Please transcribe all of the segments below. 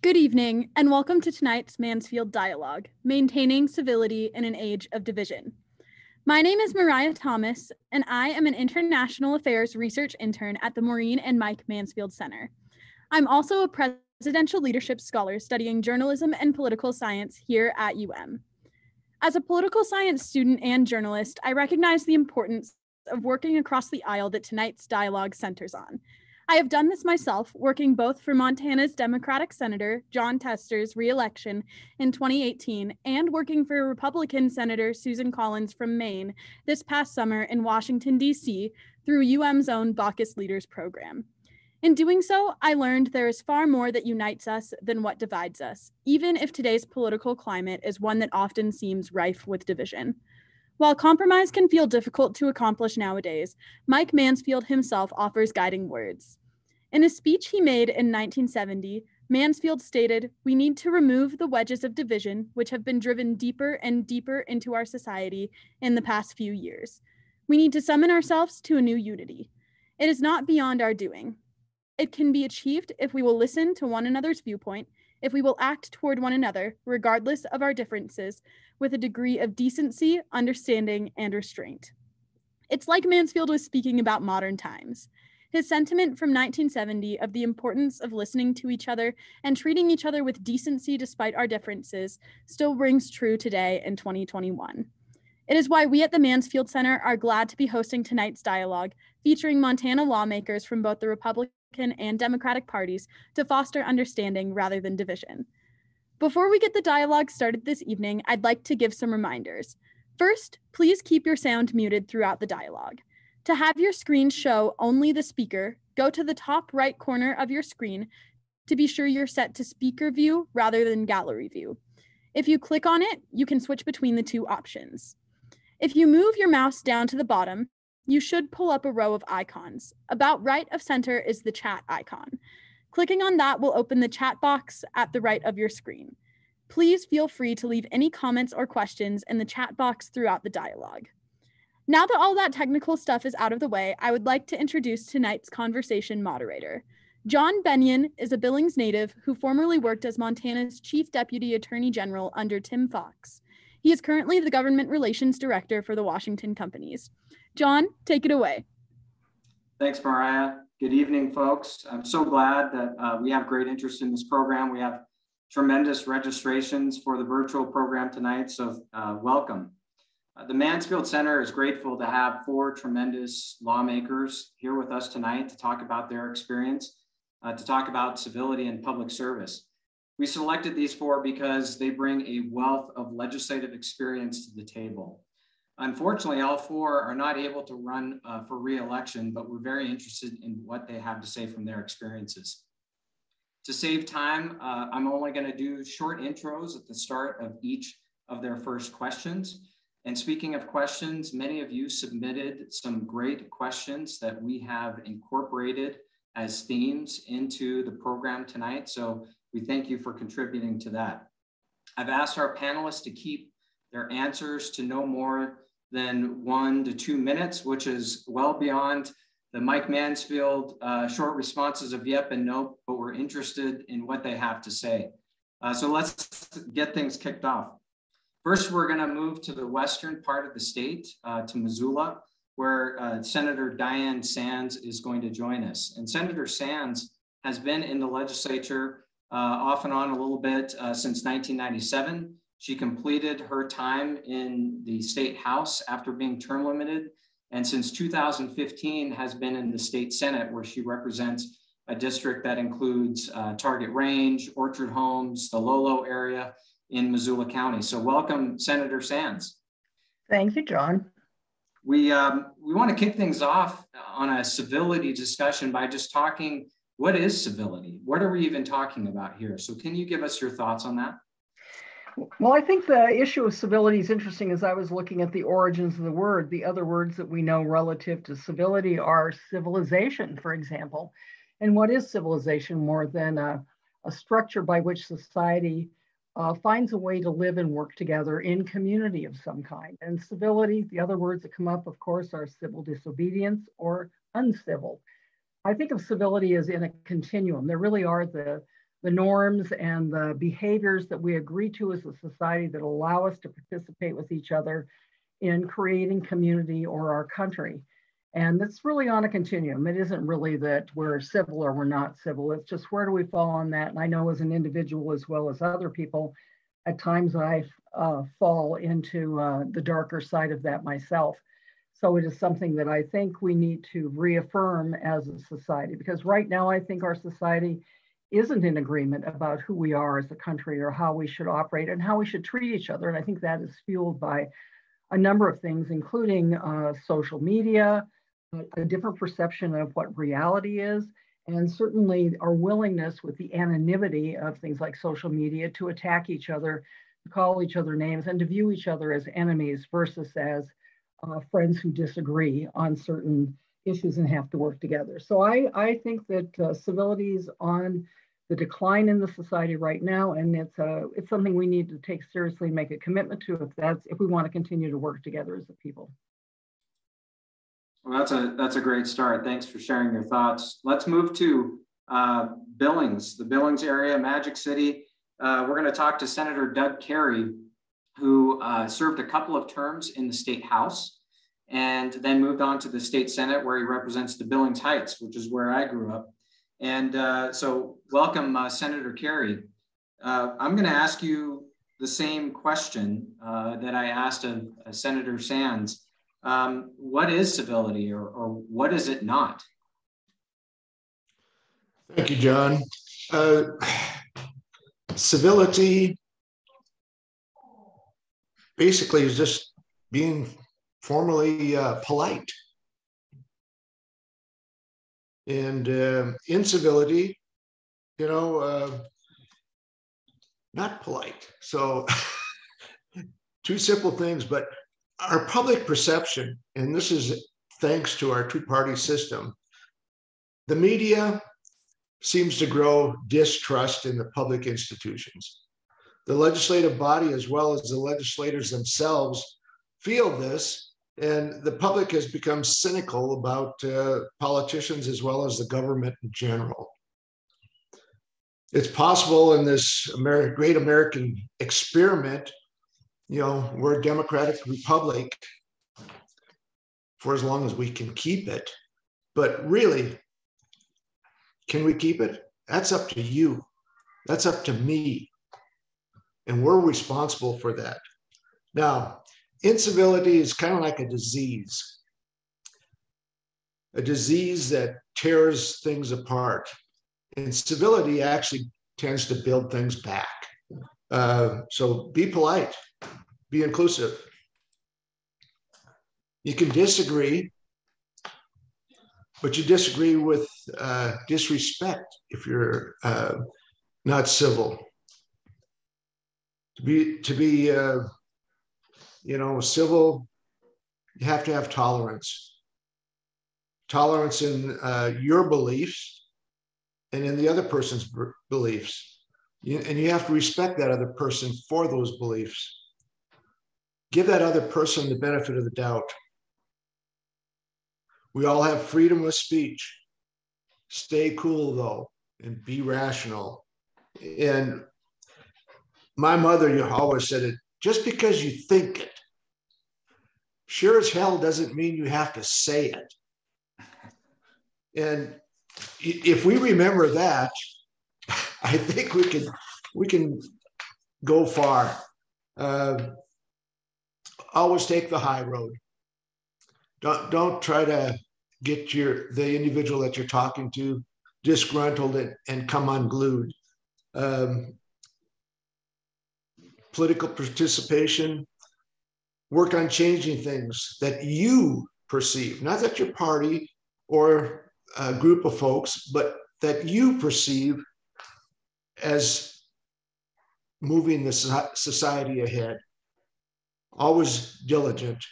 Good evening, and welcome to tonight's Mansfield Dialogue, Maintaining Civility in an Age of Division. My name is Mariah Thomas, and I am an International Affairs Research Intern at the Maureen and Mike Mansfield Center. I'm also a Presidential Leadership Scholar studying journalism and political science here at UM. As a political science student and journalist, I recognize the importance of working across the aisle that tonight's dialogue centers on. I have done this myself, working both for Montana's Democratic Senator Jon Tester's re-election in 2018 and working for Republican Senator Susan Collins from Maine this past summer in Washington, D.C. through UM's own Baucus Leaders program. In doing so, I learned there is far more that unites us than what divides us, even if today's political climate is one that often seems rife with division. While compromise can feel difficult to accomplish nowadays, Mike Mansfield himself offers guiding words. In a speech he made in 1970, Mansfield stated, "We need to remove the wedges of division which have been driven deeper and deeper into our society in the past few years. We need to summon ourselves to a new unity. It is not beyond our doing. It can be achieved if we will listen to one another's viewpoint, if we will act toward one another, regardless of our differences, with a degree of decency, understanding, and restraint." It's like Mansfield was speaking about modern times. His sentiment from 1970 of the importance of listening to each other and treating each other with decency despite our differences still rings true today in 2021. It is why we at the Mansfield Center are glad to be hosting tonight's dialogue, featuring Montana lawmakers from both the Republican and Democratic parties to foster understanding rather than division. Before we get the dialogue started this evening, I'd like to give some reminders. First, please keep your sound muted throughout the dialogue. To have your screen show only the speaker, go to the top right corner of your screen to be sure you're set to speaker view rather than gallery view. If you click on it, you can switch between the two options. If you move your mouse down to the bottom, you should pull up a row of icons. About right of center is the chat icon. Clicking on that will open the chat box at the right of your screen. Please feel free to leave any comments or questions in the chat box throughout the dialogue. Now that all that technical stuff is out of the way, I would like to introduce tonight's conversation moderator. John Bennion is a Billings native who formerly worked as Montana's Chief Deputy Attorney General under Tim Fox. He is currently the Government Relations Director for the Washington Companies. John, take it away. Thanks, Mariah. Good evening, folks. I'm so glad that we have great interest in this program. We have tremendous registrations for the virtual program tonight, so welcome. The Mansfield Center is grateful to have 4 tremendous lawmakers here with us tonight to talk about their experience, to talk about civility and public service. We selected these 4 because they bring a wealth of legislative experience to the table. Unfortunately, all 4 are not able to run for re-election, but we're very interested in what they have to say from their experiences. To save time, I'm only going to do short intros at the start of each of their first questions. And speaking of questions, many of you submitted some great questions that we have incorporated as themes into the program tonight. So we thank you for contributing to that. I've asked our panelists to keep their answers to no more than 1 to 2 minutes, which is well beyond the Mike Mansfield short responses of yep and nope, but we're interested in what they have to say. So let's get things kicked off. First, we're going to move to the western part of the state, to Missoula, where Senator Diane Sands is going to join us. And Senator Sands has been in the legislature off and on a little bit since 1997. She completed her time in the state house after being term limited, and since 2015 has been in the state Senate, where she represents a district that includes Target Range, Orchard Homes, the Lolo area in Missoula County. So welcome, Senator Sands. Thank you, John. We want to kick things off on a civility discussion by just talking, what is civility? What are we even talking about here? So can you give us your thoughts on that? Well, I think the issue of civility is interesting. As I was looking at the origins of the word, the other words that we know relative to civility are civilization, for example. And what is civilization more than a structure by which society finds a way to live and work together in community of some kind? And civility, the other words that come up, of course, are civil disobedience or uncivil. I think of civility as in a continuum. There really are the the norms and the behaviors that we agree to as a society that allow us to participate with each other in creating community or our country. And it's really on a continuum. It isn't really that we're civil or we're not civil. It's just where do we fall on that? And I know as an individual as well as other people, at times I fall into the darker side of that myself. So it is something that I think we need to reaffirm as a society, because right now I think our society isn't in agreement about who we are as a country or how we should operate and how we should treat each other. And I think that is fueled by a number of things, including social media, a different perception of what reality is, and certainly our willingness with the anonymity of things like social media to attack each other, to call each other names, and to view each other as enemies versus as friends who disagree on certain issues and have to work together. So I think that civility is on the decline in the society right now, and it's something we need to take seriously and make a commitment to if we want to continue to work together as a people. Well, that's a great start. Thanks for sharing your thoughts. Let's move to Billings, the Billings area, Magic City. We're going to talk to Senator Doug Kary, who served a couple of terms in the state house and then moved on to the state Senate, where he represents the Billings Heights, which is where I grew up. And so welcome, Senator Kary. I'm going to ask you the same question that I asked of Senator Sands. What is civility, or what is it not? Thank you, John. Civility basically is just being formally polite. And incivility, not polite. So two simple things, but our public perception, and this is thanks to our two-party system, the media seems to grow distrust in the public institutions. The legislative body, as well as the legislators themselves, feel this, and the public has become cynical about politicians as well as the government in general. It's possible in this great American experiment, we're a democratic republic for as long as we can keep it. But really, can we keep it? That's up to you. That's up to me. And we're responsible for that. Now, incivility is kind of like a disease that tears things apart. And civility actually tends to build things back. So be polite, be inclusive. You can disagree, but you disagree with disrespect if you're not civil. To be civil, you have to have tolerance. Tolerance in your beliefs and in the other person's beliefs. And you have to respect that other person for those beliefs. Give that other person the benefit of the doubt. We all have freedom of speech. Stay cool, though, and be rational. And my mother always said it, just because you think it, sure as hell doesn't mean you have to say it. And if we remember that, I think we can go far. Always take the high road. Don't try to get the individual that you're talking to disgruntled and come unglued. Political participation, work on changing things that you perceive, not that your party or a group of folks, but that you perceive as moving the society ahead. Always diligent.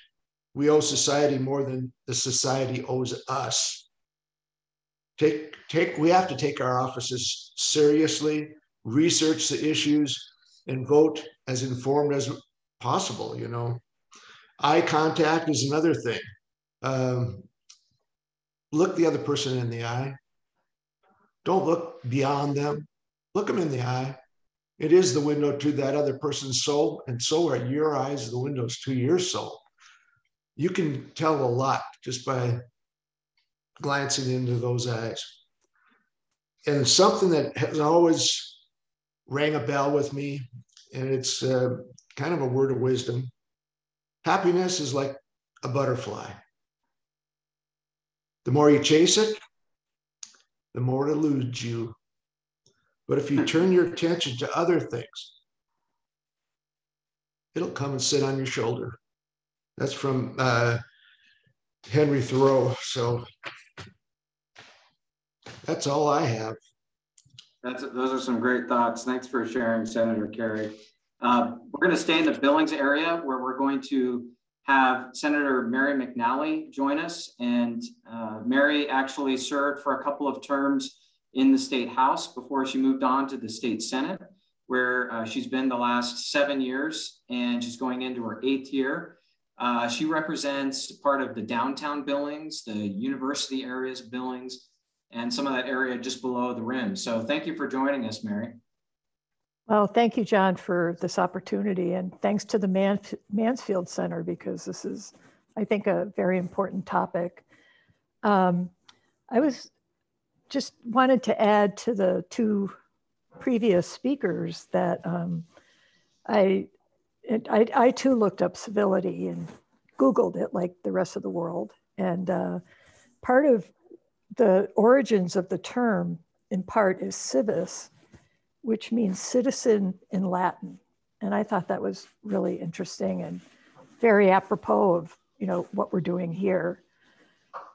We owe society more than the society owes us. We have to take our offices seriously, research the issues, and vote as informed as possible. Eye contact is another thing. Look the other person in the eye. Don't look beyond them. look them in the eye. It is the window to that other person's soul, and so are your eyes the windows to your soul. You can tell a lot just by glancing into those eyes. And something that has always rang a bell with me, and it's kind of a word of wisdom. Happiness is like a butterfly. The more you chase it, the more it eludes you. But if you turn your attention to other things, it'll come and sit on your shoulder. That's from Henry Thoreau. So that's all I have. Those are some great thoughts. Thanks for sharing, Senator Kary. We're going to stay in the Billings area, where we're going to have Senator Mary McNally join us. And Mary actually served for a couple of terms in the State House before she moved on to the State Senate, where she's been the last 7 years, and she's going into her 8th year. She represents part of the downtown Billings, the university areas of Billings, and some of that area just below the rim. So thank you for joining us, Mary. Well, thank you, John, for this opportunity, and thanks to the Mansfield Center, because this is, I think, a very important topic. I was just wanted to add to the two previous speakers that I too looked up civility and Googled it like the rest of the world. And part of the origins of the term, in part, is civis, which means citizen in Latin. And I thought that was really interesting and very apropos of, you know, what we're doing here.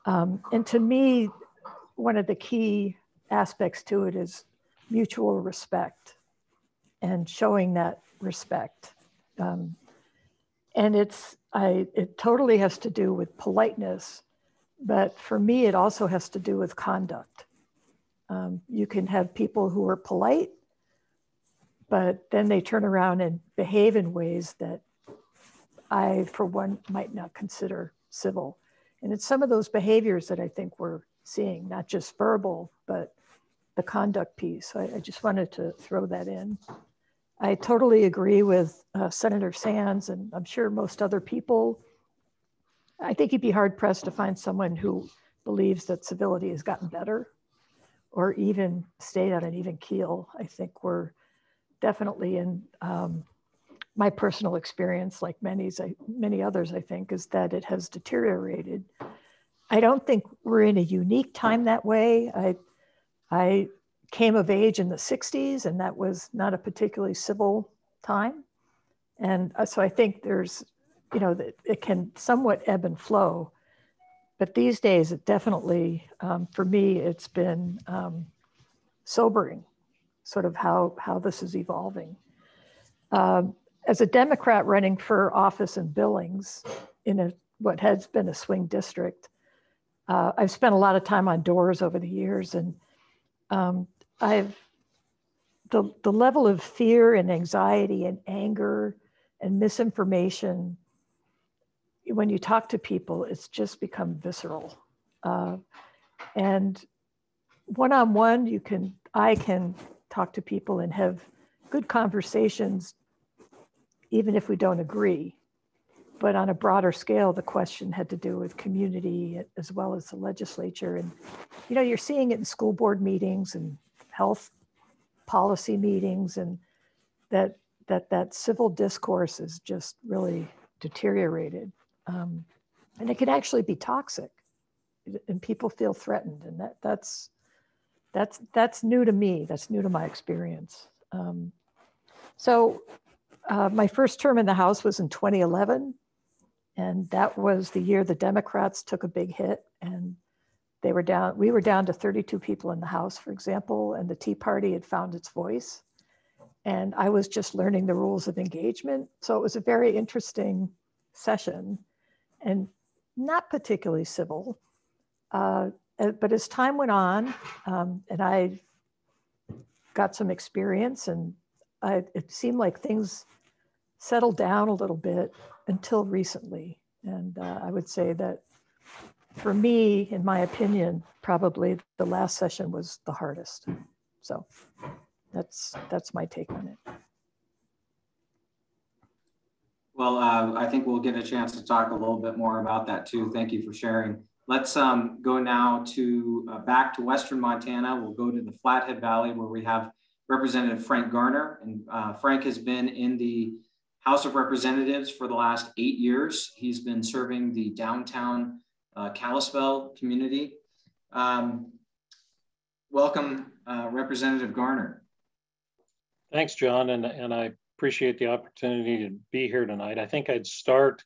And to me, one of the key aspects to it is mutual respect and showing that respect. And it totally has to do with politeness, but for me, it also has to do with conduct. You can have people who are polite, but then they turn around and behave in ways that I, for one, might not consider civil. And it's some of those behaviors that I think we're seeing, not just verbal, but the conduct piece. So I just wanted to throw that in. I totally agree with Senator Sands, and I'm sure most other people. I think you'd be hard pressed to find someone who believes that civility has gotten better or even stayed on an even keel. I think we're definitely in my personal experience, like many others, I think, is that it has deteriorated. I don't think we're in a unique time that way. I came of age in the 60s, and that was not a particularly civil time. And so I think there's, you know, that it can somewhat ebb and flow. But these days, it definitely, for me, it's been sobering, sort of how this is evolving. As a Democrat running for office in Billings, in what has been a swing district, I've spent a lot of time on doors over the years, and the level of fear and anxiety and anger and misinformation, when you talk to people, it's just become visceral. And one-on-one, I can talk to people and have good conversations, even if we don't agree. But on a broader scale, the question had to do with community as well as the legislature. And, you know, you're seeing it in school board meetings and health policy meetings, and that civil discourse is just really deteriorated. And it can actually be toxic, and people feel threatened. And that's new to me. That's new to my experience. My first term in the House was in 2011. And that was the year the Democrats took a big hit, and we were down to 32 people in the House, for example, and the Tea Party had found its voice. And I was just learning the rules of engagement. So it was a very interesting session and not particularly civil. But as time went on, and I got some experience, and it seemed like things settled down a little bit until recently. And I would say that for me, in my opinion, probably the last session was the hardest. So That's my take on it. Well, I think we'll get a chance to talk a little bit more about that too. Thank you for sharing. Let's go now to back to Western Montana. We'll go to the Flathead Valley where we have Representative Frank Garner. And Frank has been in the House of Representatives for the last 8 years. He's been serving the downtown Kalispell community. Welcome, Representative Garner. Thanks, John, and I appreciate the opportunity to be here tonight. I think I'd start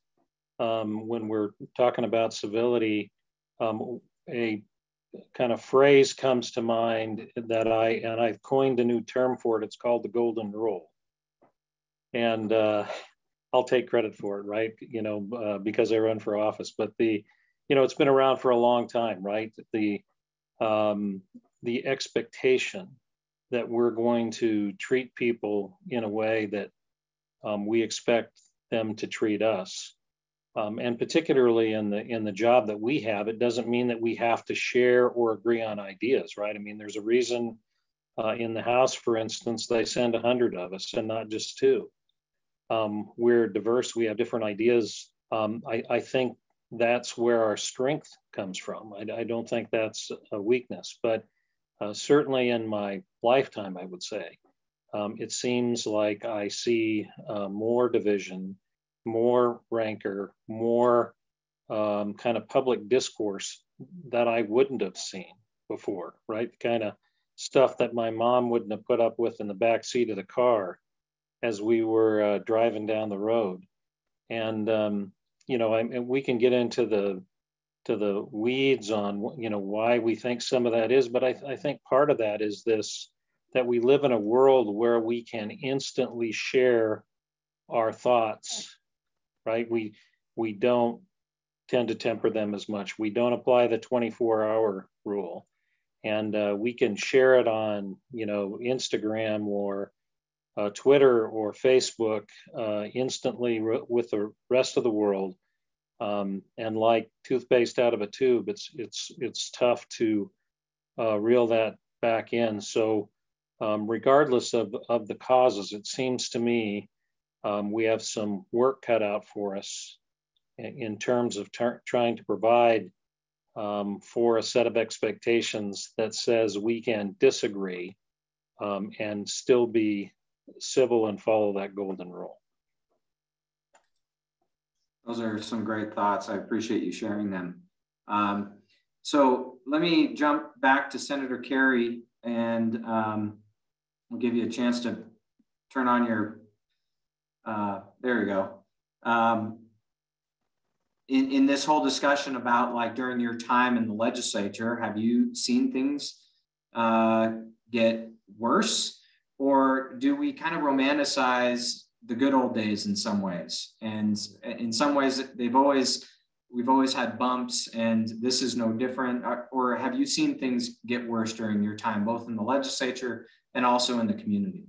when we're talking about civility. A kind of phrase comes to mind that I've coined a new term for it. It's called the golden rule, and I'll take credit for it, right? Because I run for office. But it's been around for a long time, right? The expectation that we're going to treat people in a way that we expect them to treat us. And particularly in the job that we have, it doesn't mean that we have to share or agree on ideas, right? I mean, there's a reason in the House, for instance, they send 100 of us and not just 2. We're diverse, we have different ideas. I think that's where our strength comes from. I don't think that's a weakness, but certainly in my lifetime, I would say, it seems like I see more division, more rancor, more kind of public discourse that I wouldn't have seen before, right? Kind of stuff that my mom wouldn't have put up with in the back seat of the car as we were driving down the road. And, and we can get into the weeds on, why we think some of that is, but I think part of that is this, that we live in a world where we can instantly share our thoughts, right? We don't tend to temper them as much. We don't apply the 24-hour rule. And we can share it on, Instagram or Twitter or Facebook instantly with the rest of the world. And like toothpaste out of a tube, it's tough to reel that back in. So regardless of the causes, it seems to me we have some work cut out for us in terms of trying to provide for a set of expectations that says we can disagree and still be civil and follow that golden rule. Those are some great thoughts. I appreciate you sharing them. So let me jump back to Senator Kary, and we'll give you a chance to turn on your, there you go. In this whole discussion about like during your time in the legislature, have you seen things get worse, or do we kind of romanticize the good old days in some ways? And in some ways we've always had bumps and this is no different. Or have you seen things get worse during your time, both in the legislature and also in the community?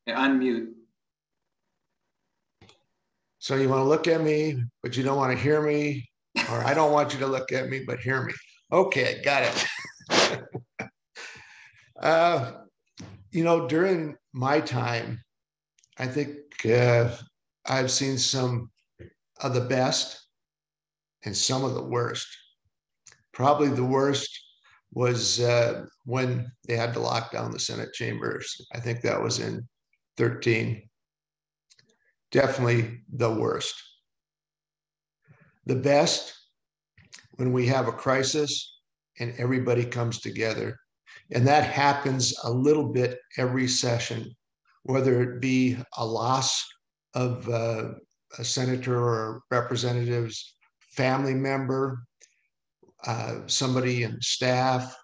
Yeah, unmute. So you want to look at me, but you don't want to hear me, or I don't want you to look at me, but hear me. Okay, got it. During my time, I think I've seen some of the best and some of the worst. Probably the worst was when they had to lock down the Senate chambers. I think that was in 2013. Definitely the worst. The best, when we have a crisis and everybody comes together. And that happens a little bit every session, whether it be a loss of a senator or representative's family member, somebody in staff,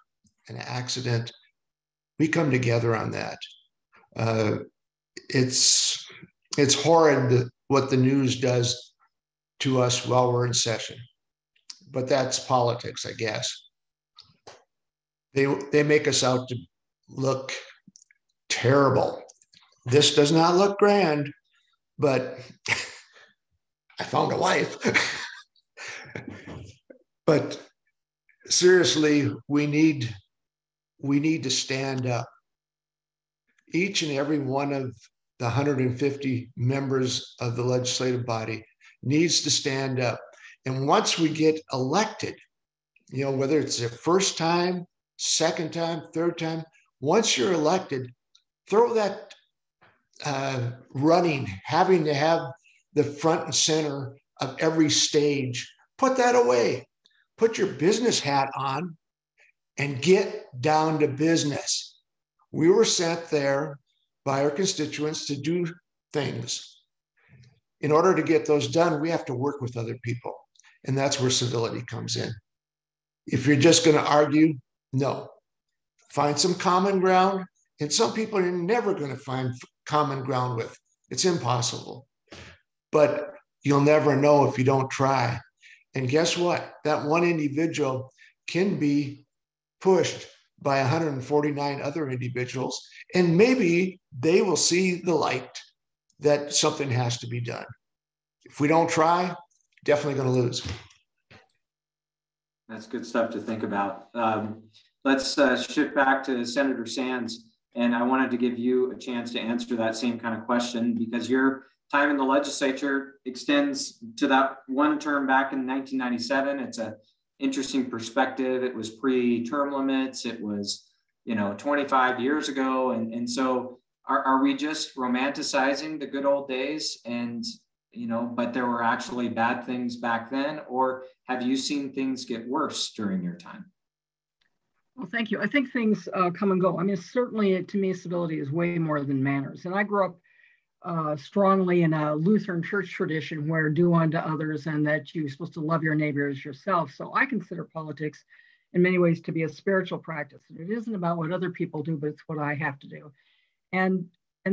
an accident. We come together on that. It's horrid what the news does to us while we're in session, but that's politics, I guess. They make us out to look terrible. This does not look grand, but I found a wife. But seriously, we need to stand up. Each and every one of the 150 members of the legislative body needs to stand up. And once we get elected, you know, whether it's the first time, second time, third time, once you're elected, throw that running, having to have the front and center of every stage, put that away. Put your business hat on and get down to business. We were sent there by our constituents to do things. In order to get those done, we have to work with other people. And that's where civility comes in. If you're just going to argue, no. Find some common ground. And some people you're never going to find common ground with. It's impossible. But you'll never know if you don't try. And guess what? That one individual can be pushed by 149 other individuals, and maybe they will see the light that something has to be done. If we don't try, definitely going to lose. That's good stuff to think about. Let's shift back to Senator Sands, and I wanted to give you a chance to answer that same kind of question, because your time in the legislature extends to that one term back in 1997. It's an interesting perspective. It was pre-term limits. It was, 25 years ago. And so are we just romanticizing the good old days and, but there were actually bad things back then? Or have you seen things get worse during your time? Well, thank you. I think things come and go. I mean, certainly to me, civility is way more than manners. And I grew up strongly in a Lutheran church tradition where do unto others and that you're supposed to love your neighbor as yourself. So I consider politics in many ways to be a spiritual practice. It isn't about what other people do, but it's what I have to do. And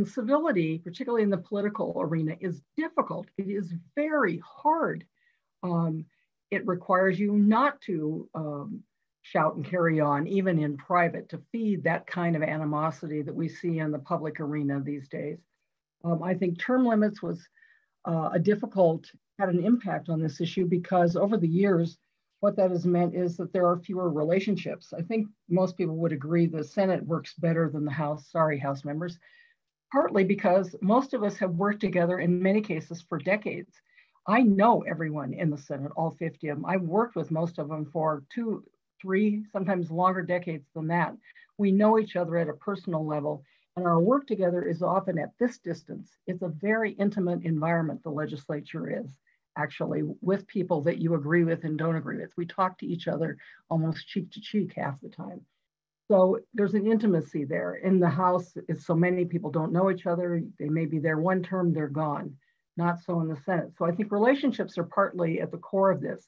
civility, particularly in the political arena, is difficult. It is very hard. It requires you not to shout and carry on, even in private, to feed that kind of animosity that we see in the public arena these days. I think term limits was had an impact on this issue because over the years, what that has meant is that there are fewer relationships. I think most people would agree the Senate works better than the House. Sorry, House members. Partly because most of us have worked together in many cases for decades. I know everyone in the Senate, all 50 of them. I've worked with most of them for 2, 3, sometimes longer decades than that. We know each other at a personal level. And our work together is often at this distance. It's a very intimate environment, the legislature is, actually, with people that you agree with and don't agree with. We talk to each other almost cheek to cheek half the time. So there's an intimacy there. In the House, it's so many people don't know each other. They may be there one term, they're gone. Not so in the Senate. So I think relationships are partly at the core of this.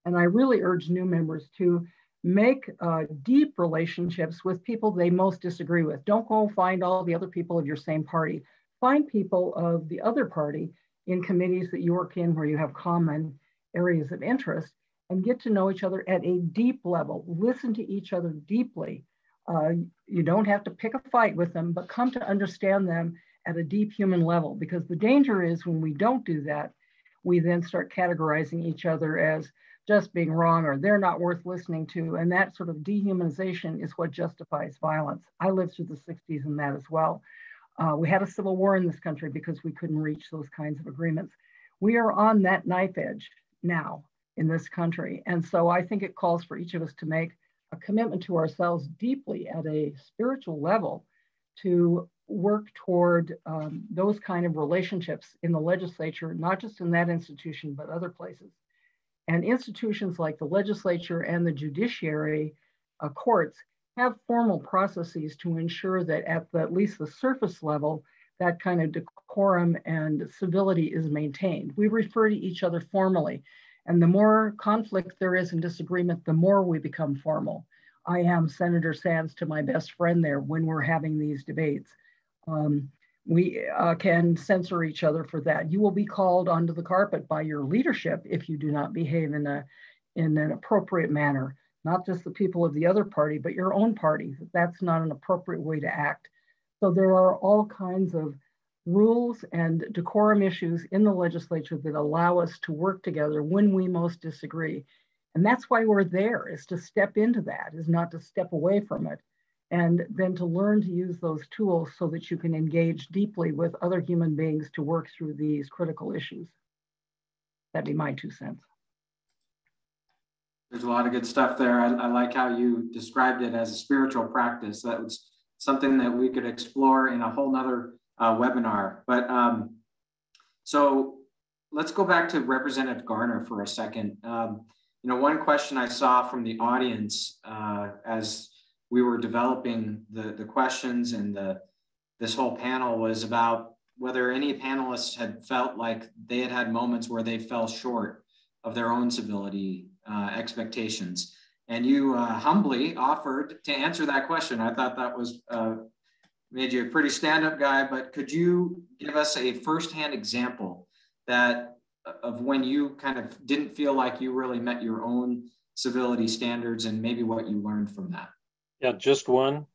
And I really urge new members to make deep relationships with people they most disagree with. Don't go find all the other people of your same party. Find people of the other party in committees that you work in where you have common areas of interest and get to know each other at a deep level. Listen to each other deeply. You don't have to pick a fight with them, but come to understand them at a deep human level, because the danger is when we don't do that, we then start categorizing each other as just being wrong or they're not worth listening to. And that sort of dehumanization is what justifies violence. I lived through the 60s in that as well. We had a civil war in this country because we couldn't reach those kinds of agreements. We are on that knife edge now in this country. And so I think it calls for each of us to make a commitment to ourselves deeply at a spiritual level to work toward those kind of relationships in the legislature, not just in that institution, but other places. And institutions like the legislature and the judiciary courts have formal processes to ensure that at least the surface level, that kind of decorum and civility is maintained. We refer to each other formally. And the more conflict there is and disagreement, the more we become formal. I am Senator Sands to my best friend there when we're having these debates. We can censor each other for that. You will be called onto the carpet by your leadership if you do not behave in an appropriate manner, not just the people of the other party, but your own party. That's not an appropriate way to act. So there are all kinds of rules and decorum issues in the legislature that allow us to work together when we most disagree. And that's why we're there, is to step into that, is not to step away from it. And then to learn to use those tools so that you can engage deeply with other human beings to work through these critical issues. That'd be my 2 cents. There's a lot of good stuff there. I like how you described it as a spiritual practice. That was something that we could explore in a whole nother webinar. But so let's go back to Representative Garner for a second. You know, one question I saw from the audience as we were developing the questions and this whole panel was about whether any panelists had felt like they had had moments where they fell short of their own civility expectations. And you humbly offered to answer that question. I thought that was made you a pretty stand-up guy, but could you give us a firsthand example of when you kind of didn't feel like you really met your own civility standards and maybe what you learned from that? Yeah, just one.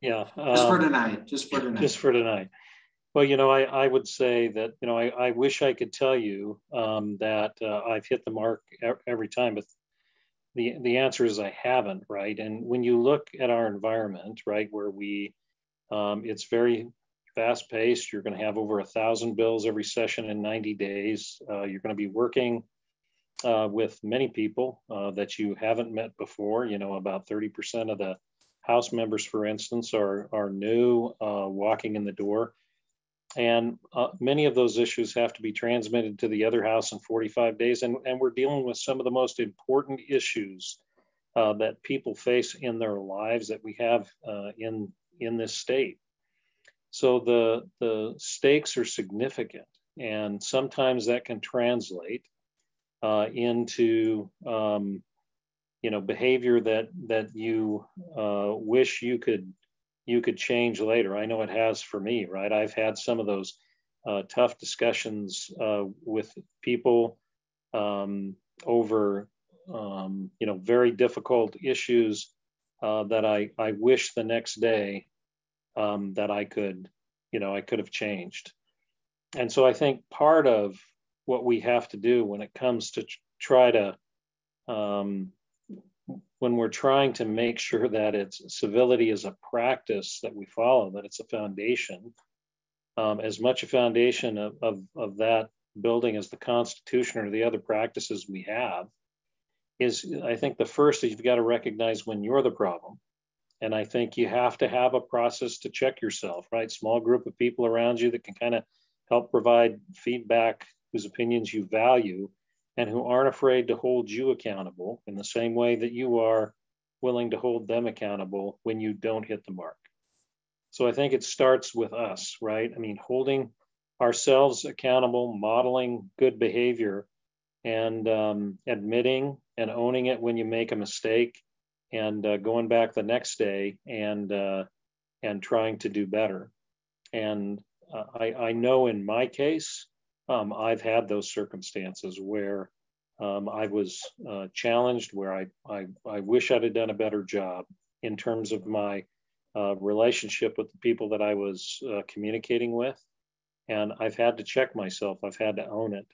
Yeah. Just for tonight, just for tonight. Just for tonight. Well, you know, I would say that, you know, I wish I could tell you that I've hit the mark every time, but the answer is I haven't, right? And when you look at our environment, right, where it's very fast paced, you're going to have over 1,000 bills every session in 90 days. You're going to be working with many people that you haven't met before. You know, about 30% of the House members, for instance, are new, walking in the door. And many of those issues have to be transmitted to the other house in 45 days. And we're dealing with some of the most important issues that people face in their lives that we have in this state. So the stakes are significant. And sometimes that can translate into you know, behavior that you wish you could change later. I know it has for me, right? I've had some of those tough discussions with people over, you know, very difficult issues that I wish the next day that I could have changed. And so I think part of what we have to do when it comes to try to, when we're trying to make sure that civility is a practice that we follow, that it's a foundation, as much a foundation of that building as the Constitution or the other practices we have, is I think the first is you've got to recognize when you're the problem. And I think you have to have a process to check yourself, right? Small group of people around you that can kind of help provide feedback, whose opinions you value, and who aren't afraid to hold you accountable in the same way that you are willing to hold them accountable when you don't hit the mark. So I think it starts with us, right? I mean, holding ourselves accountable, modeling good behavior, and admitting and owning it when you make a mistake, and going back the next day and trying to do better. And I know in my case, I've had those circumstances where I was challenged, where I wish I'd have done a better job in terms of my relationship with the people that I was communicating with. And I've had to check myself, I've had to own it.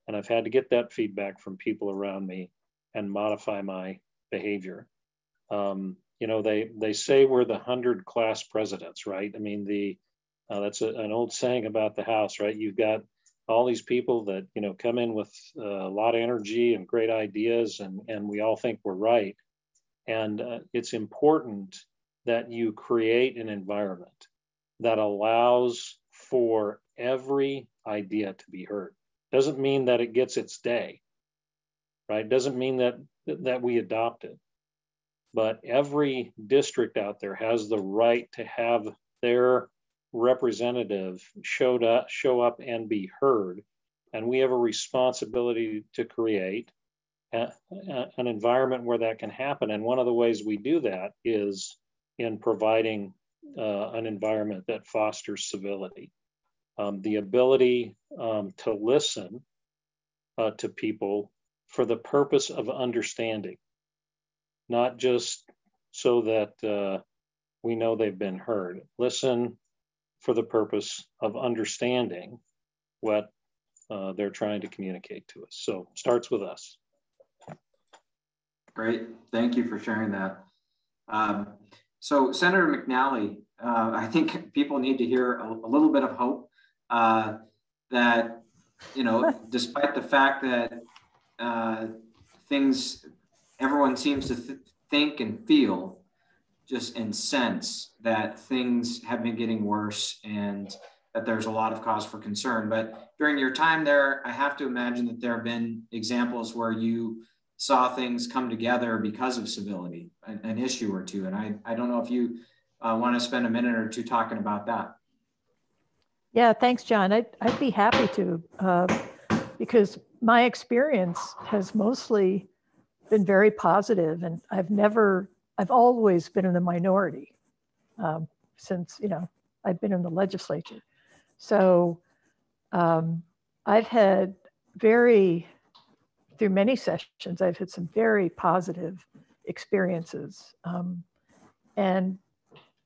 And I've had to get that feedback from people around me and modify my behavior. You know, they say we're the 100 class presidents, right? I mean, that's an old saying about the House, right? You've got all these people that, you know, come in with a lot of energy and great ideas, and we all think we're right. And it's important that you create an environment that allows for every idea to be heard. Doesn't mean that it gets its day, right? Doesn't mean that we adopt it. But every district out there has the right to have their representative show up and be heard. And we have a responsibility to create an environment where that can happen. And one of the ways we do that is in providing an environment that fosters civility. The ability to listen to people for the purpose of understanding, not just so that we know they've been heard. Listen for the purpose of understanding what they're trying to communicate to us. So it starts with us. Great, thank you for sharing that. So Senator McNally, I think people need to hear a little bit of hope that, you know, despite the fact that everyone seems to think and feel just and sense that things have been getting worse and that there's a lot of cause for concern. But during your time there, I have to imagine that there have been examples where you saw things come together because of civility, an issue or two. And I don't know if you want to spend a minute or two talking about that. Yeah, thanks, John. I'd be happy to, because my experience has mostly been very positive, and I've always been in the minority since, you know, I've been in the legislature. So I've had through many sessions, I've had some very positive experiences and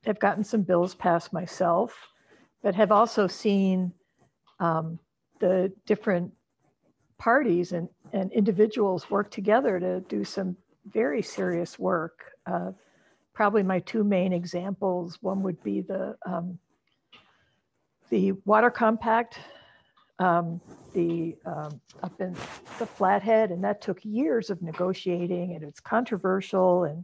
have gotten some bills passed myself, but have also seen the different parties and individuals work together to do some very serious work. Probably my two main examples, one would be the water compact, up in the Flathead, and that took years of negotiating, and it's controversial. And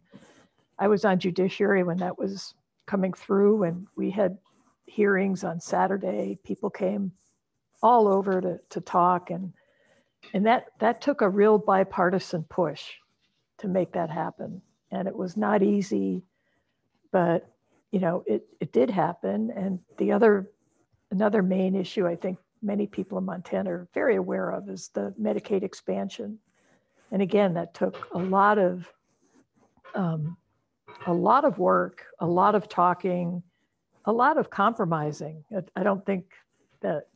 I was on judiciary when that was coming through, and we had hearings on Saturday. People came all over to talk, and that took a real bipartisan push to make that happen. And it was not easy, but you know, it did happen. And another main issue I think many people in Montana are very aware of is the Medicaid expansion. And again, that took a lot of work, a lot of talking, a lot of compromising. I don't think that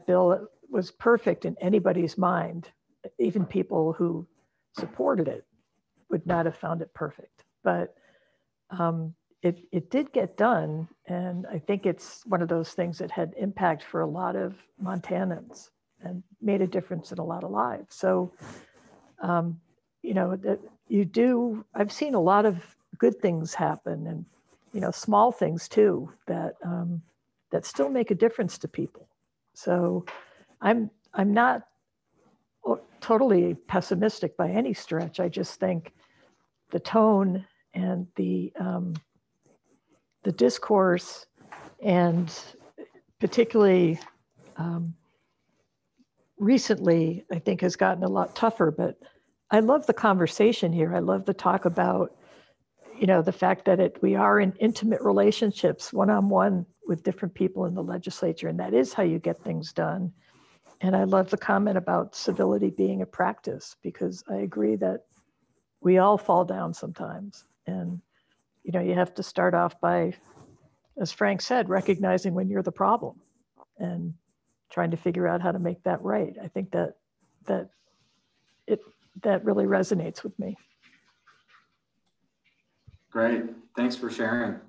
bill was perfect in anybody's mind. Even people who supported it would not have found it perfect, but it did get done. And I think it's one of those things that had impact for a lot of Montanans and made a difference in a lot of lives. So, you know, I've seen a lot of good things happen, and, you know, small things too, that still make a difference to people. So I'm not totally pessimistic by any stretch. I just think the tone and the discourse, and particularly recently, I think has gotten a lot tougher. But I love the conversation here. I love the talk about, you know, the fact that we are in intimate relationships, one-on-one with different people in the legislature, and that is how you get things done. And I love the comment about civility being a practice, because I agree that we all fall down sometimes. And, you know, you have to start off by, as Frank said, recognizing when you're the problem and trying to figure out how to make that right. I think that really resonates with me. Great, thanks for sharing.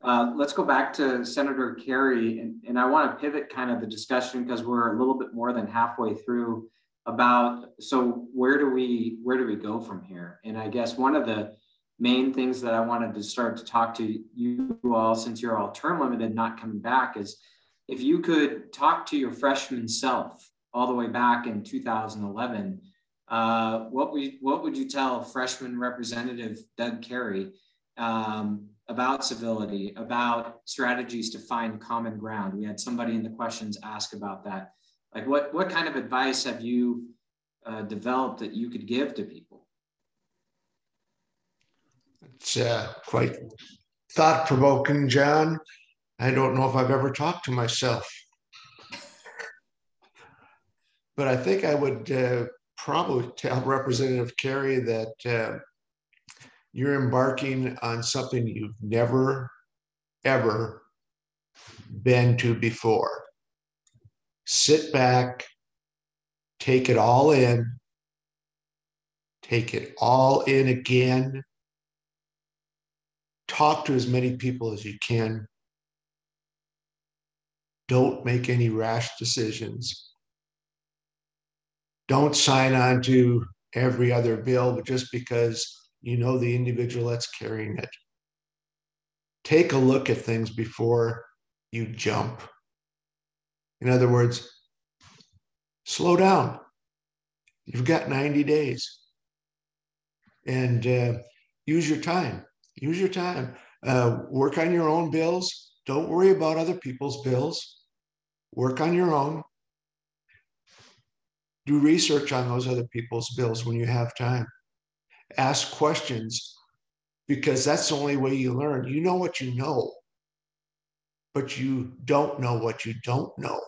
Let's go back to Senator Kary, and I want to pivot kind of the discussion, because we're a little bit more than halfway through, about, so where do we go from here? And I guess one of the main things that I wanted to start to talk to you all, since you're all term limited, not coming back, is if you could talk to your freshman self all the way back in 2011, what would you tell freshman Representative Doug Kary about civility, about strategies to find common ground? We had somebody in the questions ask about that. Like, what kind of advice have you developed that you could give to people? It's quite thought-provoking, John. I don't know if I've ever talked to myself, but I think I would probably tell Representative Kary that you're embarking on something you've never, ever been to before. Sit back, take it all in again, talk to as many people as you can. Don't make any rash decisions. Don't sign on to every other bill just because you know the individual that's carrying it. Take a look at things before you jump. In other words, slow down. You've got 90 days. And use your time. Use your time. Work on your own bills. Don't worry about other people's bills. Work on your own. Do research on those other people's bills when you have time. Ask questions, because that's the only way you learn. You know what you know, but you don't know what you don't know.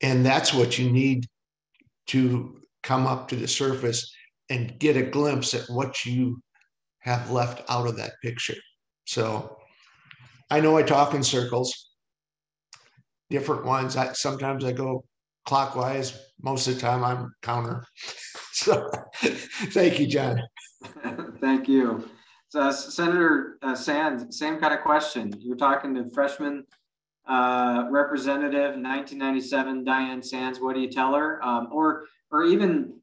And that's what you need to come up to the surface and get a glimpse at what you have left out of that picture. So I know I talk in circles, different ones. Sometimes I go clockwise. Most of the time I'm counter. So thank you, John. Thank you. So Senator Sands, same kind of question. You're talking to freshman representative, 1997, Diane Sands. What do you tell her? Or even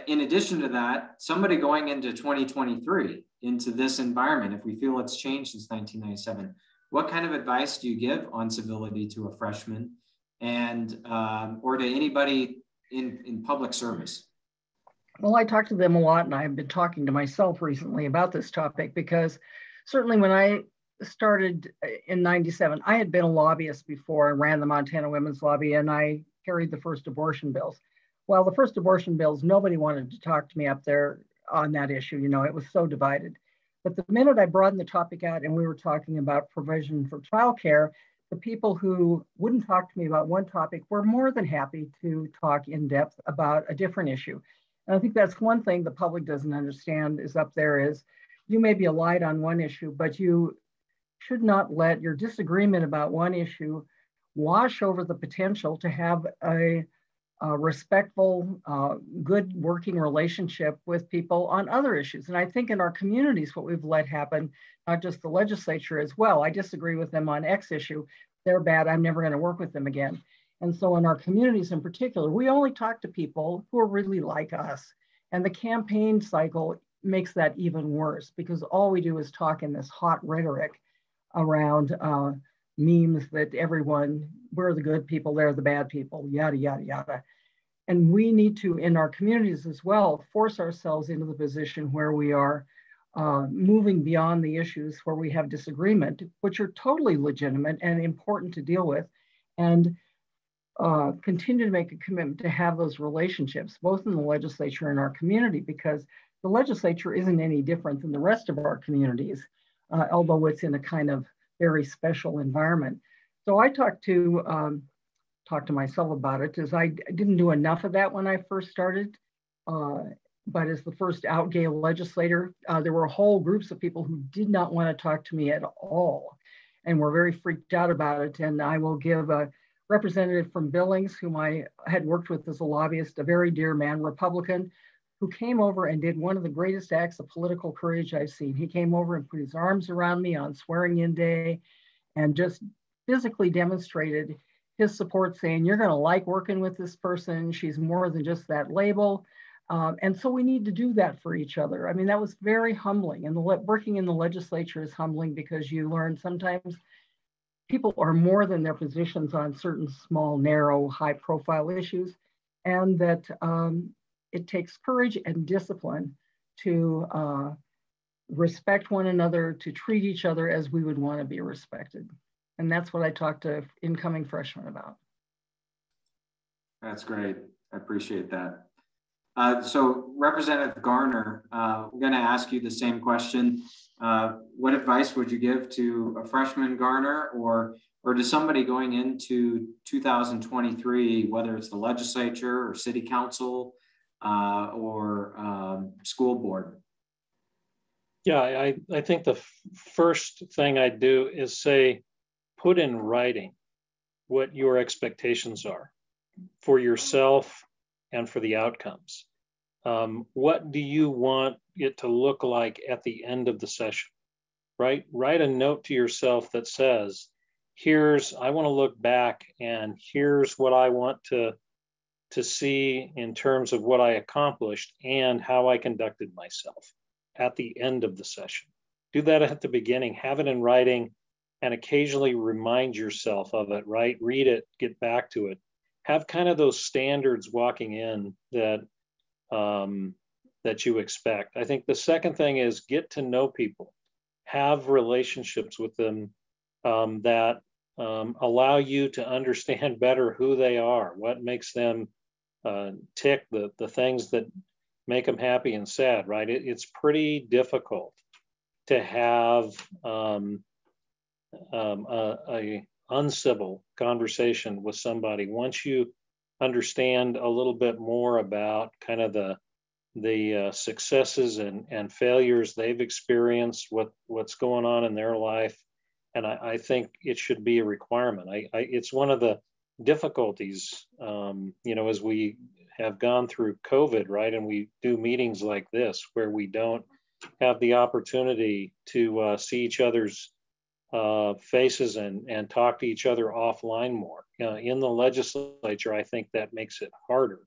in addition to that, somebody going into 2023, into this environment, if we feel it's changed since 1997, what kind of advice do you give on civility to a freshman and or to anybody in public service? Well, I talk to them a lot, and I've been talking to myself recently about this topic, because certainly when I started in 97, I had been a lobbyist before. I ran the Montana Women's Lobby, and I carried the first abortion bills. Well, the first abortion bills, nobody wanted to talk to me up there on that issue. You know, it was so divided. But the minute I broadened the topic out and we were talking about provision for childcare, the people who wouldn't talk to me about one topic were more than happy to talk in depth about a different issue. And I think that's one thing the public doesn't understand is up there is you may be a light on one issue, but you should not let your disagreement about one issue wash over the potential to have a respectful, good working relationship with people on other issues. And I think in our communities, what we've let happen, not just the legislature as well, I disagree with them on X issue, they're bad, I'm never gonna work with them again. And so in our communities in particular, we only talk to people who are really like us. And the campaign cycle makes that even worse, because all we do is talk in this hot rhetoric around memes that everyone, we're the good people, they're the bad people, yada, yada, yada. And we need to, in our communities as well, force ourselves into the position where we are moving beyond the issues where we have disagreement, which are totally legitimate and important to deal with, and continue to make a commitment to have those relationships, both in the legislature and our community, because the legislature isn't any different than the rest of our communities, although it's in a kind of very special environment. So I talked to myself about it, as I didn't do enough of that when I first started. But as the first out gay legislator, there were whole groups of people who did not want to talk to me at all and were very freaked out about it. And I will give a representative from Billings, whom I had worked with as a lobbyist, a very dear man, Republican, who came over and did one of the greatest acts of political courage I've seen. He came over and put his arms around me on swearing-in day and just physically demonstrated his support, saying, you're gonna like working with this person. She's more than just that label. And so we need to do that for each other. I mean, that was very humbling. And working in the legislature is humbling, because you learn sometimes people are more than their positions on certain small, narrow, high profile issues. And that it takes courage and discipline to respect one another, to treat each other as we would want to be respected. And that's what I talk to incoming freshmen about. That's great. I appreciate that. So Representative Garner, we're going to ask you the same question. What advice would you give to a freshman, Garner, or to somebody going into 2023, whether it's the legislature or city council or school board? Yeah, I think the first thing I'd do is say, put in writing what your expectations are for yourself and for the outcomes. What do you want it to look like at the end of the session, right? Write a note to yourself that says, I want to look back and here's what I want to to see in terms of what I accomplished and how I conducted myself at the end of the session. Do that at the beginning, have it in writing, and occasionally remind yourself of it, right? Read it, get back to it. Have kind of those standards walking in that, that you expect. I think the second thing is get to know people. Have relationships with them that allow you to understand better who they are, what makes them tick, the things that make them happy and sad, right? It's pretty difficult to have a uncivil conversation with somebody once you understand a little bit more about kind of the successes and failures they've experienced, what's going on in their life. And I think it should be a requirement. It's one of the difficulties, as we have gone through COVID, right? And we do meetings like this where we don't have the opportunity to see each other's faces and talk to each other offline more. In the legislature, I think that makes it harder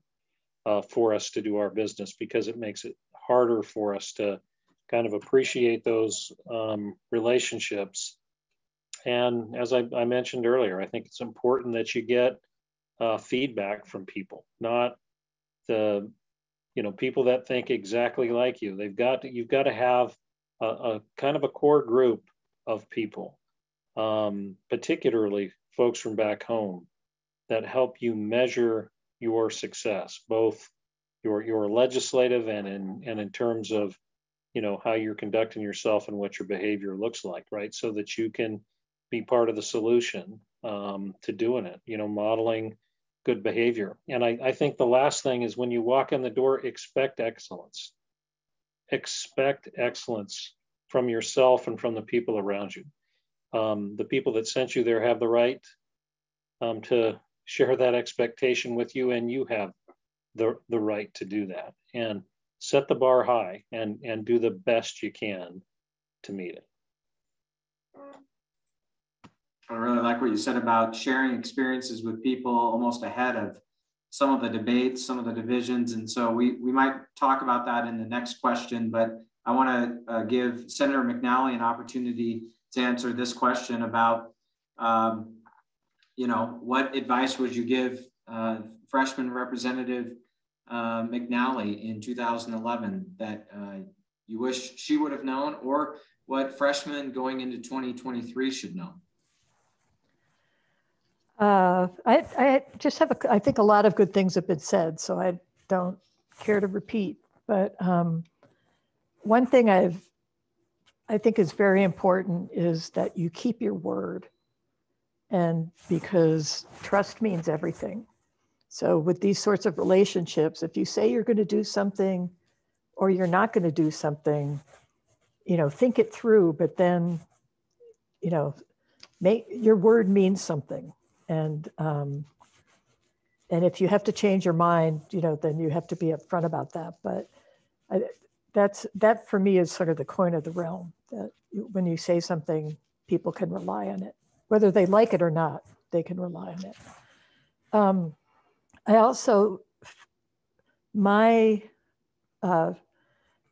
for us to do our business because it makes it harder for us to kind of appreciate those relationships. And as I mentioned earlier, I think it's important that you get feedback from people, not the people that think exactly like you. You've got to have a kind of a core group of people, particularly folks from back home, that help you measure your success, both your legislative and in terms of how you're conducting yourself and what your behavior looks like, right? So that you can be part of the solution to doing it, modeling good behavior. And I think the last thing is when you walk in the door, expect excellence. Expect excellence from yourself and from the people around you. The people that sent you there have the right to share that expectation with you, and you have the right to do that. And set the bar high and do the best you can to meet it. I really like what you said about sharing experiences with people almost ahead of some of the debates, some of the divisions. And so we might talk about that in the next question, but I want to give Senator McNally an opportunity to answer this question about, what advice would you give freshman Representative McNally in 2011 that you wish she would have known, or what freshmen going into 2023 should know? I just have, I think a lot of good things have been said, so I don't care to repeat. But one thing I think is very important is that you keep your word, and because trust means everything. So with these sorts of relationships, if you say you're going to do something or you're not going to do something, think it through, but then, make your word means something. And if you have to change your mind, then you have to be upfront about that. But that for me is sort of the coin of the realm, that when you say something, people can rely on it. Whether they like it or not, they can rely on it. I also, I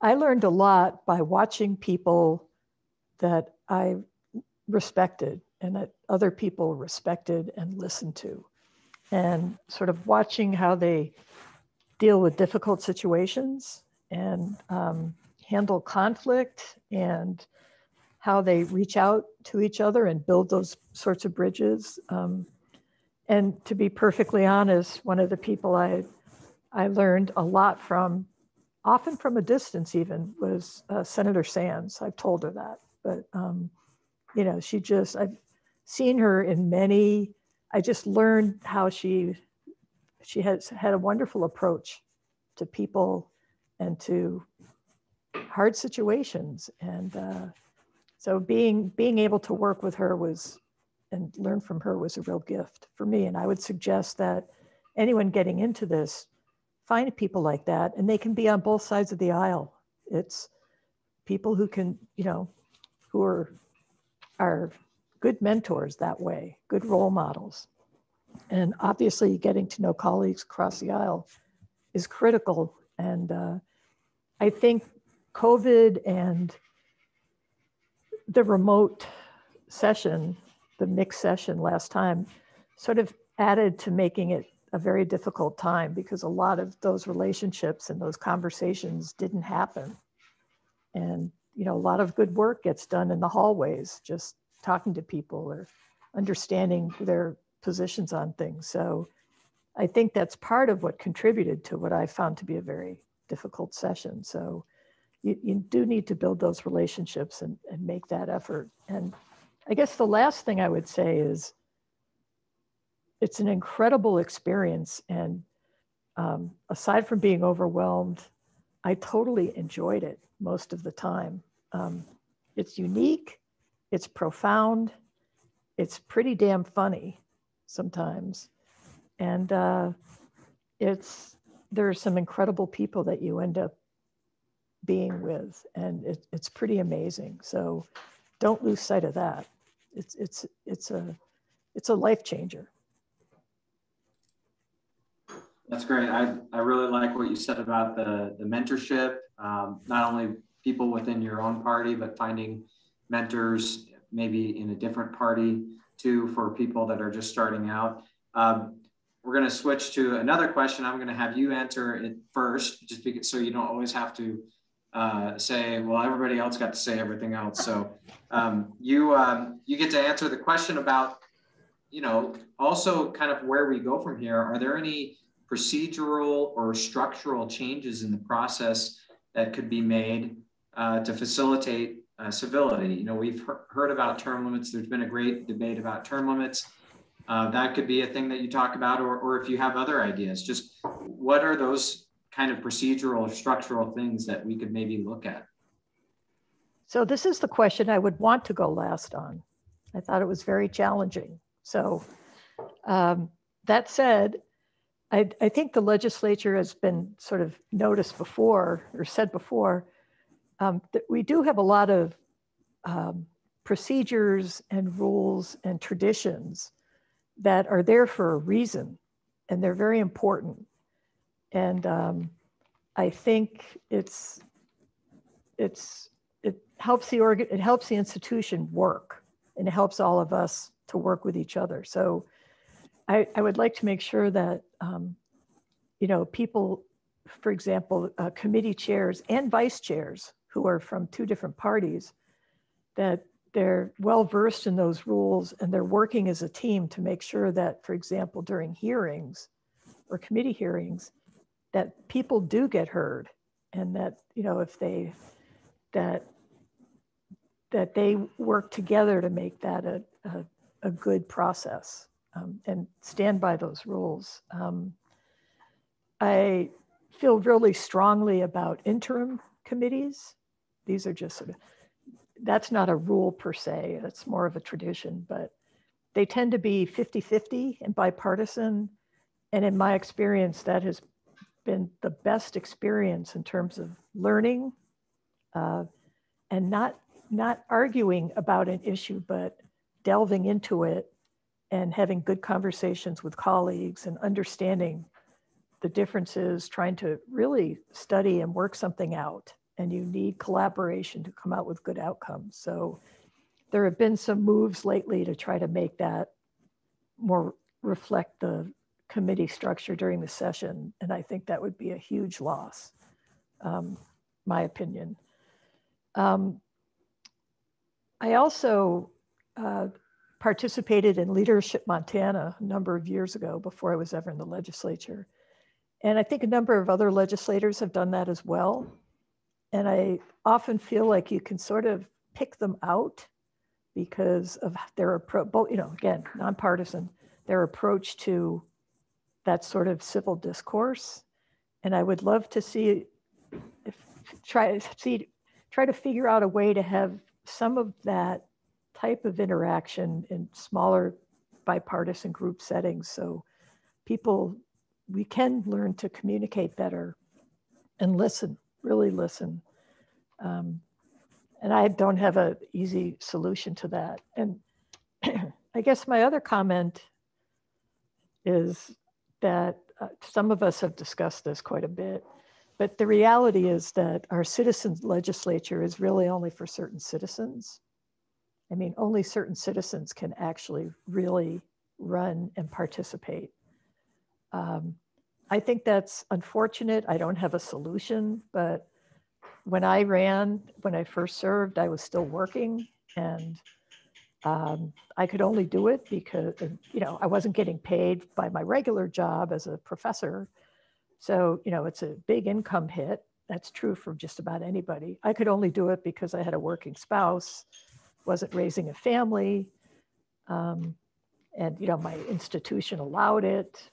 learned a lot by watching people that I respected and that other people respected and listened to, and sort of watching how they deal with difficult situations and handle conflict, and how they reach out to each other and build those sorts of bridges. And to be perfectly honest, one of the people I learned a lot from, often from a distance even, was Senator Sands. I've told her that, but I've seen her in many, I just learned how she has had a wonderful approach to people and to hard situations. And so being able to work with her and learn from her was a real gift for me. And I would suggest that anyone getting into this, find people like that, and they can be on both sides of the aisle. It's people who can, who are good mentors that way, good role models. And obviously getting to know colleagues across the aisle is critical. And I think COVID and the remote session, the mixed session last time, sort of added to making it a very difficult time, because a lot of those relationships and those conversations didn't happen. And, you know, a lot of good work gets done in the hallways, just talking to people or understanding their positions on things. So I think that's part of what contributed to what I found to be a very difficult session. So you do need to build those relationships and make that effort. And I guess the last thing I would say is it's an incredible experience. And aside from being overwhelmed, I totally enjoyed it most of the time. It's unique, it's profound, it's pretty damn funny sometimes. And there are some incredible people that you end up being with, and it's pretty amazing. So don't lose sight of that. It's a life changer. That's great. I really like what you said about the mentorship, not only people within your own party, but finding mentors maybe in a different party too, for people that are just starting out. We're going to switch to another question. I'm going to have you answer it first, just because, so you don't always have to say, well, everybody else got to say everything else. So you get to answer the question about, you know, also kind of where we go from here. Are there any procedural or structural changes in the process that could be made to facilitate civility? You know, we've heard about term limits. There's been a great debate about term limits. That could be a thing that you talk about, or if you have other ideas, just what are those kind of procedural or structural things that we could maybe look at? So this is the question I would want to go last on. I thought it was very challenging. So that said, I think the legislature has been sort of noticed before, or said before, that we do have a lot of procedures and rules and traditions that are there for a reason, and they're very important. And I think it helps the institution work, and it helps all of us to work with each other. So I would like to make sure that you know, people, for example, committee chairs and vice chairs who are from two different parties, that they're well versed in those rules and they're working as a team to make sure that, for example, during hearings or committee hearings, that people do get heard, and that, you know, if they that they work together to make that a good process, and stand by those rules. I feel really strongly about interim committees. These are just sort of, that's not a rule per se, it's more of a tradition, but they tend to be 50-50 and bipartisan. And in my experience, that has been the best experience in terms of learning and not arguing about an issue, but delving into it and having good conversations with colleagues and understanding the differences, trying to really study and work something out. And you need collaboration to come out with good outcomes. So there have been some moves lately to try to make that more reflect the committee structure during the session. And I think that would be a huge loss, my opinion. I also participated in Leadership Montana a number of years ago, before I was ever in the legislature. And I think a number of other legislators have done that as well. And I often feel like you can sort of pick them out because of their approach, you know, again, nonpartisan, their approach to that sort of civil discourse. And I would love to see, try to figure out a way to have some of that type of interaction in smaller bipartisan group settings, so we can learn to communicate better and listen, really listen. And I don't have an easy solution to that. And I guess my other comment is that some of us have discussed this quite a bit, but the reality is that our citizens legislature is really only for certain citizens. I mean, only certain citizens can actually really run and participate. I think that's unfortunate. I don't have a solution, but when I first served, I was still working, and I could only do it because, I wasn't getting paid by my regular job as a professor. So, it's a big income hit. That's true for just about anybody. I could only do it because I had a working spouse, wasn't raising a family, and, my institution allowed it.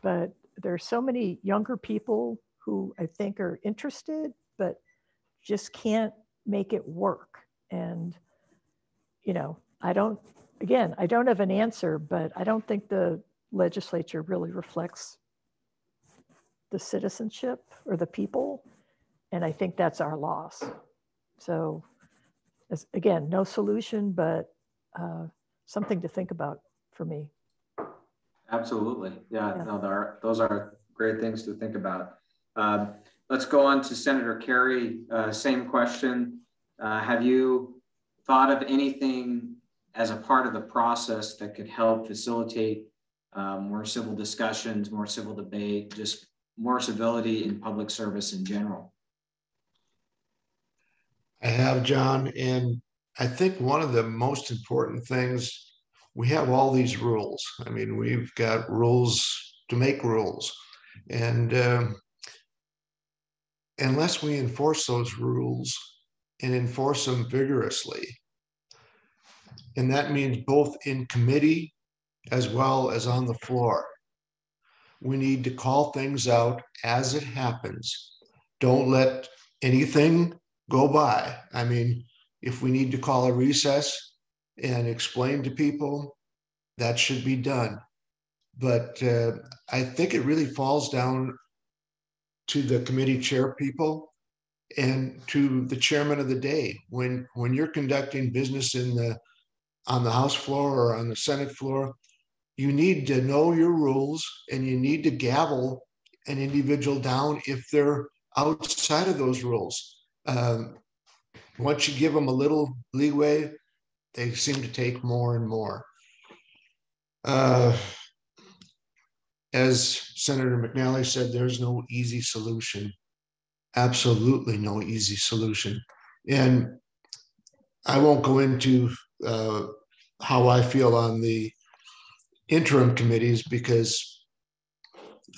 But there are so many younger people who I think are interested, but just can't make it work. And, I don't have an answer, but I don't think the legislature really reflects the citizenship or the people. And I think that's our loss. So again, no solution, but something to think about for me. Absolutely. Yeah. No, those are great things to think about. Let's go on to Senator Kary. Same question. Have you thought of anything as a part of the process that could help facilitate more civil discussions, more civil debate, just more civility in public service in general? I have, John, and I think one of the most important things, we have all these rules. I mean, we've got rules to make rules, and unless we enforce those rules and enforce them vigorously, and that means both in committee as well as on the floor, we need to call things out as it happens. Don't let anything go by. I mean, if we need to call a recess and explain to people, that should be done. But I think it really falls down to the committee chair people and to the chairman of the day. When you're conducting business on the House floor or on the Senate floor, you need to know your rules, and you need to gavel an individual down if they're outside of those rules. Once you give them a little leeway, they seem to take more and more. As Senator McNally said, there's no easy solution. Absolutely no easy solution. And I won't go into how I feel on the interim committees, because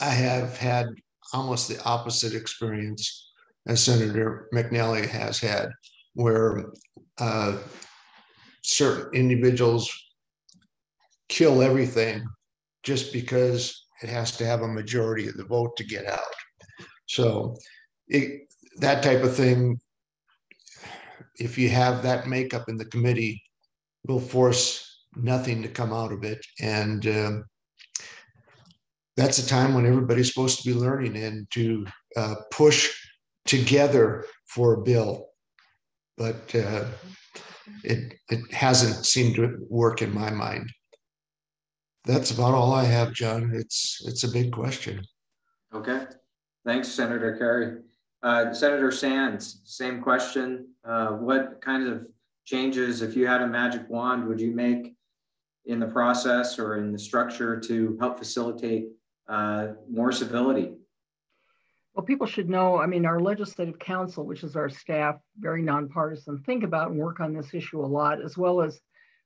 I have had almost the opposite experience as Senator McNally has had, where certain individuals kill everything just because it has to have a majority of the vote to get out. So that type of thing, if you have that makeup in the committee, will force nothing to come out of it. And that's a time when everybody's supposed to be learning and to push together for a bill. But it hasn't seemed to work in my mind. That's about all I have, John. It's a big question. Okay. Thanks, Senator Kary. Senator Sands, same question. What kind of changes, if you had a magic wand, would you make in the process or in the structure to help facilitate more civility? Well, people should know, I mean, our legislative council, which is our staff, very nonpartisan, think about and work on this issue a lot, as well as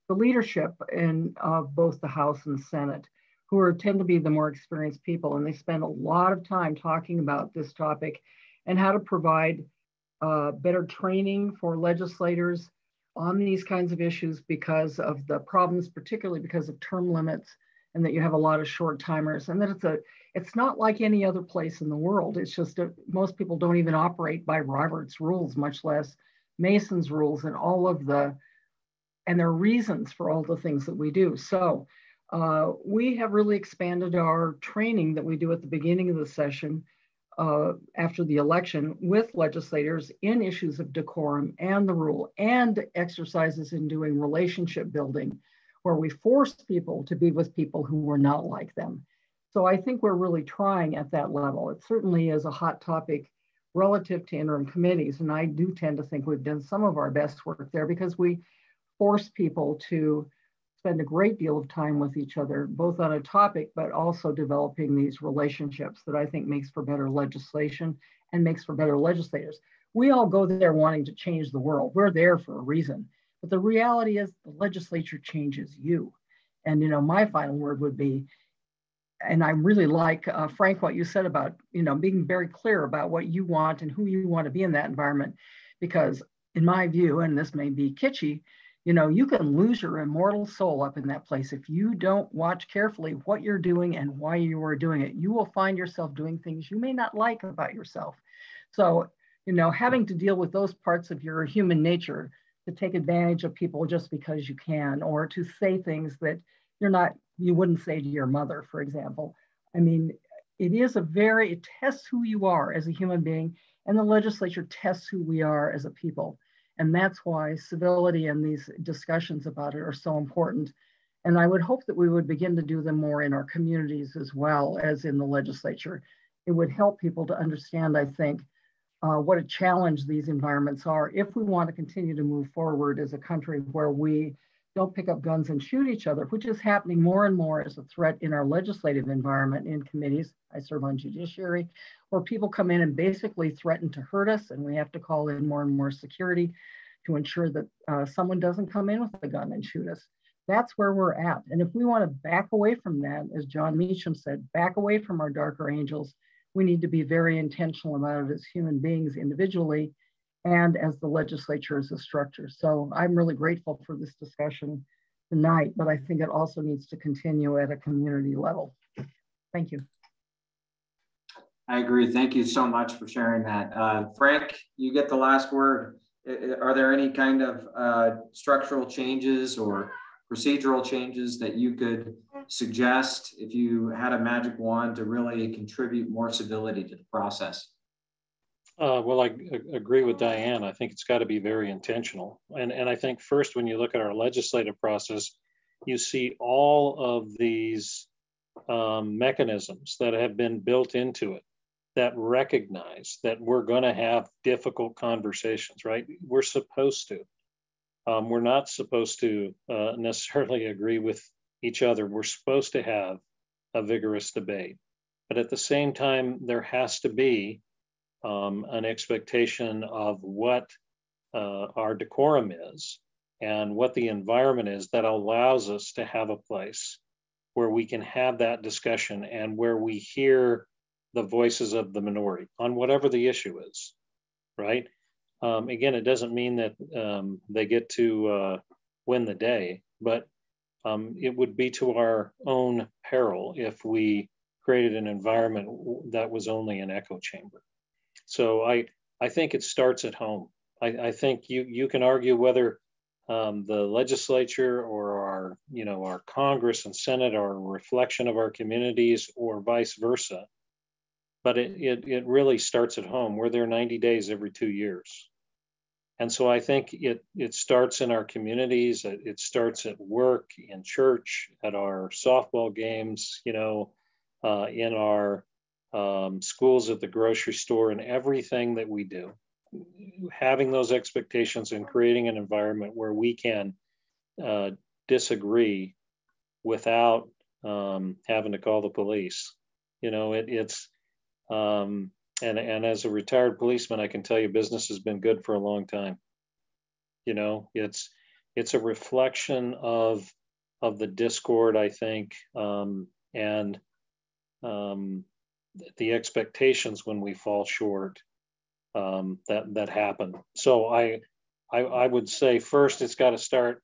the leadership in both the House and the Senate, who tend to be the more experienced people. And they spend a lot of time talking about this topic and how to provide better training for legislators on these kinds of issues because of the problems, particularly because of term limits, and that you have a lot of short timers, and that it's not like any other place in the world. It's just most people don't even operate by Robert's rules, much less Mason's rules, and there are reasons for all the things that we do. So we have really expanded our training that we do at the beginning of the session after the election with legislators in issues of decorum and the rule and exercises in doing relationship building where we force people to be with people who were not like them. So I think we're really trying at that level. It certainly is a hot topic relative to interim committees. And I do tend to think we've done some of our best work there because we force people to spend a great deal of time with each other, both on a topic, but also developing these relationships that I think makes for better legislation and makes for better legislators. We all go there wanting to change the world. We're there for a reason. But the reality is the legislature changes you. And, my final word would be, and I really like, Frank, what you said about, being very clear about what you want and who you want to be in that environment. Because in my view, and this may be kitschy, you can lose your immortal soul up in that place. If you don't watch carefully what you're doing and why you are doing it, you will find yourself doing things you may not like about yourself. So, having to deal with those parts of your human nature, to take advantage of people just because you can, or to say things that you wouldn't say to your mother, for example. I mean, it tests who you are as a human being, and the legislature tests who we are as a people. And that's why civility and these discussions about it are so important. And I would hope that we would begin to do them more in our communities as well as in the legislature. It would help people to understand, I think, what a challenge these environments are if we want to continue to move forward as a country where we don't pick up guns and shoot each other, which is happening more and more as a threat in our legislative environment in committees. I serve on judiciary, where people come in and basically threaten to hurt us, and we have to call in more and more security to ensure that someone doesn't come in with a gun and shoot us. That's where we're at. And if we want to back away from that, as John Meacham said, back away from our darker angels, we need to be very intentional about it as human beings individually and as the legislature as a structure. So I'm really grateful for this discussion tonight, but I think it also needs to continue at a community level. Thank you. I agree. Thank you so much for sharing that. Frank, you get the last word. Are there any kind of structural changes or procedural changes that you could suggest if you had a magic wand to really contribute more civility to the process? Well, I agree with Diane. I think it's got to be very intentional. And I think first, when you look at our legislative process, you see all of these mechanisms that have been built into it that recognize that we're going to have difficult conversations, right? We're supposed to. We're not supposed to necessarily agree with each other. We're supposed to have a vigorous debate. But at the same time, there has to be an expectation of what our decorum is and what the environment is that allows us to have a place where we can have that discussion and where we hear the voices of the minority on whatever the issue is, right? Again, it doesn't mean that they get to win the day, but it would be to our own peril if we created an environment that was only an echo chamber. So I think it starts at home. I think you can argue whether the legislature or our Congress and Senate are a reflection of our communities or vice versa. But it really starts at home. We're there 90 days every 2 years. And so I think it starts in our communities. It starts at work, in church, at our softball games, in our schools, at the grocery store, and everything that we do. Having those expectations and creating an environment where we can disagree without having to call the police. And as a retired policeman, I can tell you business has been good for a long time. It's a reflection of the discord, I think, and the expectations when we fall short that happen. So I would say first it's got to start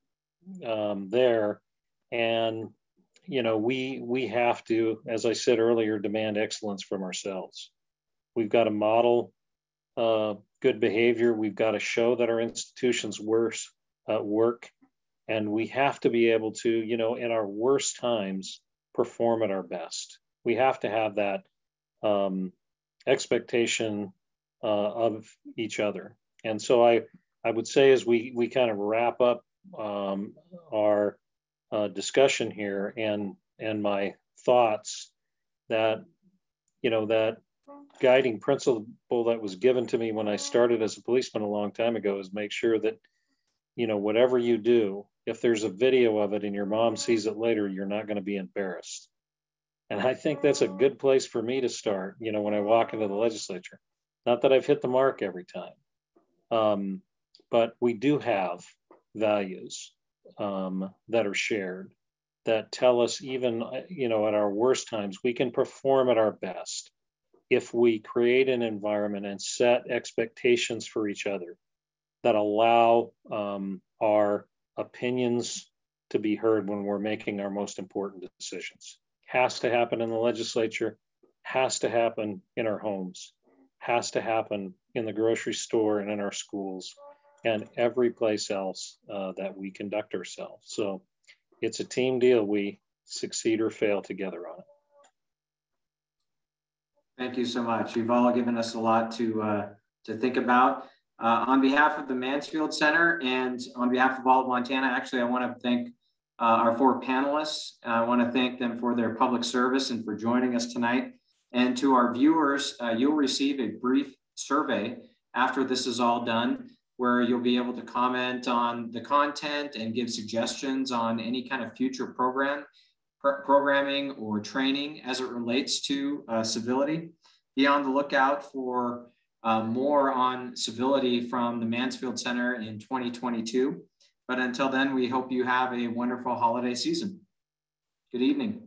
there, and we have to, as I said earlier, demand excellence from ourselves. We've got to model good behavior. We've got to show that our institutions work, and we have to be able to, in our worst times, perform at our best. We have to have that expectation of each other. And so I would say as we kind of wrap up our discussion here and my thoughts that, that guiding principle that was given to me when I started as a policeman a long time ago is make sure that, whatever you do, if there's a video of it and your mom sees it later, you're not going to be embarrassed. And I think that's a good place for me to start, when I walk into the legislature. Not that I've hit the mark every time, but we do have values that are shared that tell us even, at our worst times, we can perform at our best if we create an environment and set expectations for each other that allow our opinions to be heard when we're making our most important decisions. Has to happen in the legislature, has to happen in our homes, has to happen in the grocery store and in our schools and every place else that we conduct ourselves. So it's a team deal. We succeed or fail together on it. Thank you so much. You've all given us a lot to think about. On behalf of the Mansfield Center and on behalf of all of Montana, actually, I want to thank our 4 panelists. I want to thank them for their public service and for joining us tonight. And to our viewers, you'll receive a brief survey after this is all done, where you'll be able to comment on the content and give suggestions on any kind of future programming or training as it relates to civility. Be on the lookout for more on civility from the Mansfield Center in 2022. But until then, we hope you have a wonderful holiday season. Good evening.